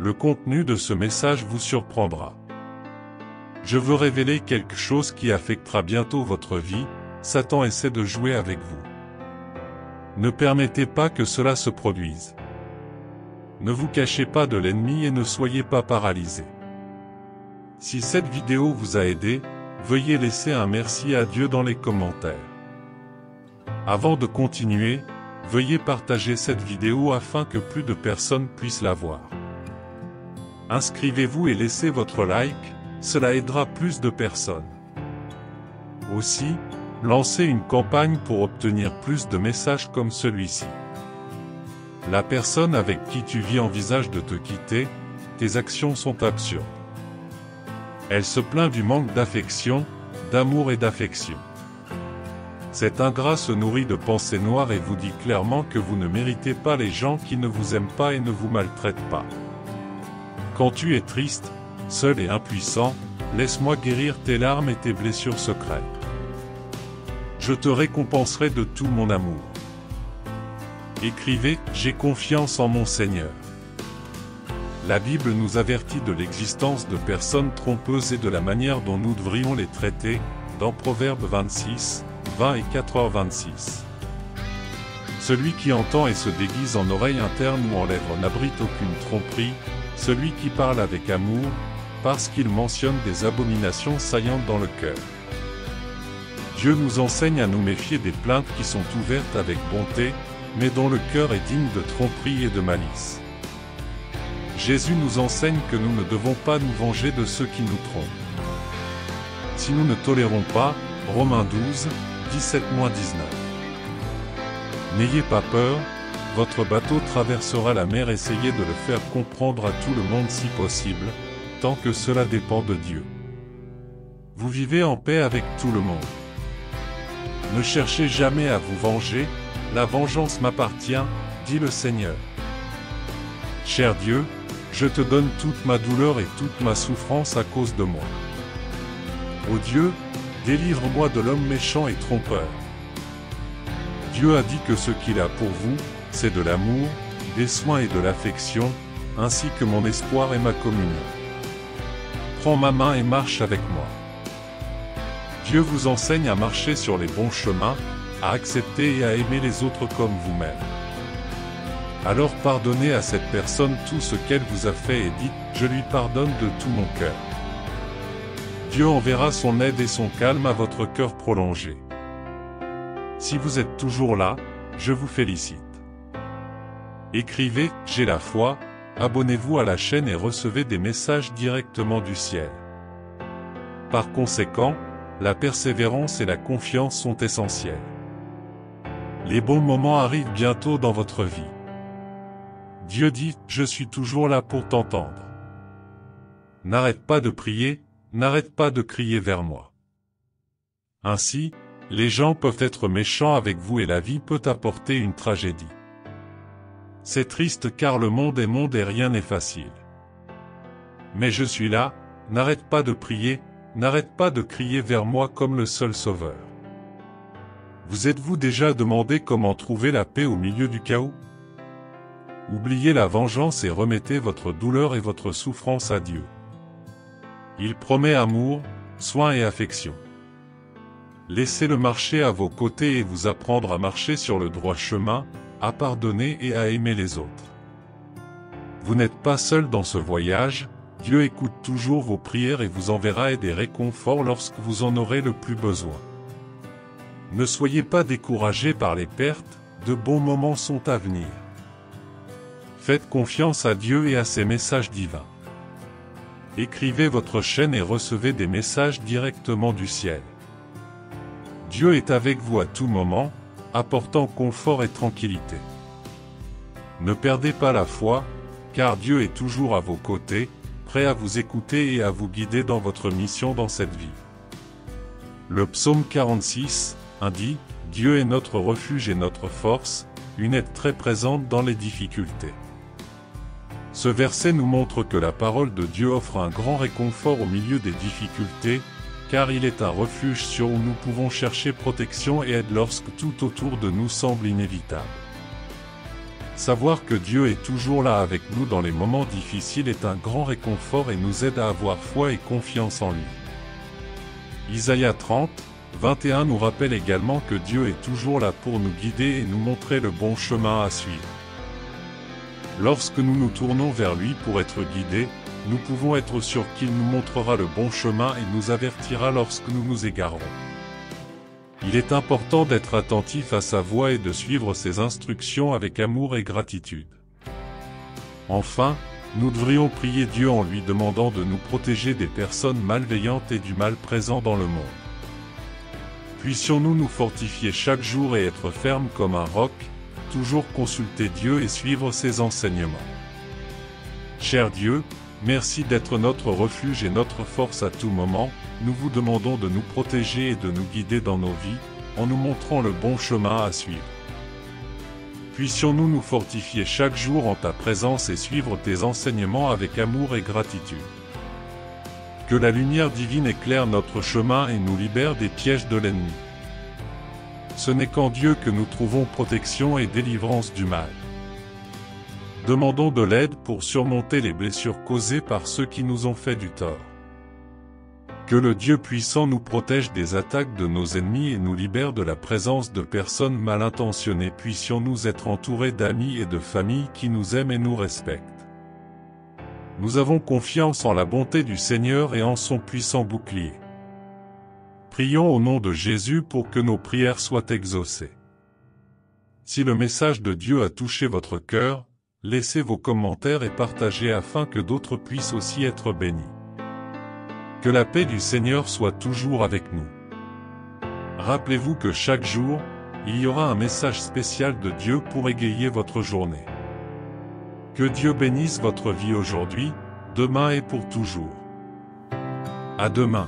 le contenu de ce message vous surprendra. Je veux révéler quelque chose qui affectera bientôt votre vie. Satan essaie de jouer avec vous. Ne permettez pas que cela se produise. Ne vous cachez pas de l'ennemi et ne soyez pas paralysés. Si cette vidéo vous a aidé, veuillez laisser un merci à Dieu dans les commentaires. Avant de continuer, veuillez partager cette vidéo afin que plus de personnes puissent la voir. Inscrivez-vous et laissez votre like, cela aidera plus de personnes. Aussi, lancez une campagne pour obtenir plus de messages comme celui-ci. La personne avec qui tu vis envisage de te quitter, tes actions sont absurdes. Elle se plaint du manque d'affection, d'amour et d'affection. Cet ingrat se nourrit de pensées noires et vous dit clairement que vous ne méritez pas les gens qui ne vous aiment pas et ne vous maltraitent pas. Quand tu es triste, seul et impuissant, laisse-moi guérir tes larmes et tes blessures secrètes. Je te récompenserai de tout mon amour. Écrivez « J'ai confiance en mon Seigneur ». La Bible nous avertit de l'existence de personnes trompeuses et de la manière dont nous devrions les traiter, dans Proverbes 26, 20 et 4h26. Celui qui entend et se déguise en oreille interne ou en lèvres n'abrite aucune tromperie, celui qui parle avec amour, parce qu'il mentionne des abominations saillantes dans le cœur. Dieu nous enseigne à nous méfier des plaintes qui sont ouvertes avec bonté, mais dont le cœur est digne de tromperie et de malice. Jésus nous enseigne que nous ne devons pas nous venger de ceux qui nous trompent. Si nous ne tolérons pas, Romains 12, 17-19. N'ayez pas peur, votre bateau traversera la mer, essayez de le faire comprendre à tout le monde si possible, tant que cela dépend de Dieu. Vous vivez en paix avec tout le monde. Ne cherchez jamais à vous venger, la vengeance m'appartient, dit le Seigneur. Cher Dieu, je te donne toute ma douleur et toute ma souffrance à cause de moi. Ô Dieu, délivre-moi de l'homme méchant et trompeur. Dieu a dit que ce qu'il a pour vous, c'est de l'amour, des soins et de l'affection, ainsi que mon espoir et ma communion. Prends ma main et marche avec moi. Dieu vous enseigne à marcher sur les bons chemins, à accepter et à aimer les autres comme vous-même. Alors pardonnez à cette personne tout ce qu'elle vous a fait et dites « Je lui pardonne de tout mon cœur ». Dieu enverra son aide et son calme à votre cœur prolongé. Si vous êtes toujours là, je vous félicite. Écrivez « J'ai la foi », abonnez-vous à la chaîne et recevez des messages directement du ciel. Par conséquent, la persévérance et la confiance sont essentielles. Les bons moments arrivent bientôt dans votre vie. Dieu dit « Je suis toujours là pour t'entendre ». N'arrête pas de prier, n'arrête pas de crier vers moi. Ainsi, les gens peuvent être méchants avec vous et la vie peut apporter une tragédie. C'est triste car le monde est monde et rien n'est facile. Mais je suis là, n'arrête pas de prier, n'arrête pas de crier vers moi comme le seul sauveur. Vous êtes-vous déjà demandé comment trouver la paix au milieu du chaos? Oubliez la vengeance et remettez votre douleur et votre souffrance à Dieu. Il promet amour, soin et affection. Laissez-le marcher à vos côtés et vous apprendre à marcher sur le droit chemin, à pardonner et à aimer les autres. Vous n'êtes pas seul dans ce voyage, Dieu écoute toujours vos prières et vous enverra des réconforts lorsque vous en aurez le plus besoin. Ne soyez pas découragés par les pertes, de bons moments sont à venir. Faites confiance à Dieu et à ses messages divins. Écrivez votre chaîne et recevez des messages directement du ciel. Dieu est avec vous à tout moment, apportant confort et tranquillité. Ne perdez pas la foi, car Dieu est toujours à vos côtés, prêt à vous écouter et à vous guider dans votre mission dans cette vie. Le psaume 46, 1 dit « Dieu est notre refuge et notre force, une aide très présente dans les difficultés ». Ce verset nous montre que la parole de Dieu offre un grand réconfort au milieu des difficultés, car il est un refuge sûr où nous pouvons chercher protection et aide lorsque tout autour de nous semble inévitable. Savoir que Dieu est toujours là avec nous dans les moments difficiles est un grand réconfort et nous aide à avoir foi et confiance en lui. Isaïe 30, 21 nous rappelle également que Dieu est toujours là pour nous guider et nous montrer le bon chemin à suivre. Lorsque nous nous tournons vers lui pour être guidés, nous pouvons être sûrs qu'il nous montrera le bon chemin et nous avertira lorsque nous nous égarons. Il est important d'être attentif à sa voix et de suivre ses instructions avec amour et gratitude. Enfin, nous devrions prier Dieu en lui demandant de nous protéger des personnes malveillantes et du mal présent dans le monde. Puissions-nous nous fortifier chaque jour et être fermes comme un roc, toujours consulter Dieu et suivre ses enseignements. Cher Dieu, merci d'être notre refuge et notre force à tout moment. Nous vous demandons de nous protéger et de nous guider dans nos vies, en nous montrant le bon chemin à suivre. Puissions-nous nous fortifier chaque jour en ta présence et suivre tes enseignements avec amour et gratitude. Que la lumière divine éclaire notre chemin et nous libère des pièges de l'ennemi. Ce n'est qu'en Dieu que nous trouvons protection et délivrance du mal. Demandons de l'aide pour surmonter les blessures causées par ceux qui nous ont fait du tort. Que le Dieu puissant nous protège des attaques de nos ennemis et nous libère de la présence de personnes mal intentionnées. Puissions-nous être entourés d'amis et de familles qui nous aiment et nous respectent. Nous avons confiance en la bonté du Seigneur et en son puissant bouclier. Prions au nom de Jésus pour que nos prières soient exaucées. Si le message de Dieu a touché votre cœur, laissez vos commentaires et partagez afin que d'autres puissent aussi être bénis. Que la paix du Seigneur soit toujours avec nous. Rappelez-vous que chaque jour, il y aura un message spécial de Dieu pour égayer votre journée. Que Dieu bénisse votre vie aujourd'hui, demain et pour toujours. À demain.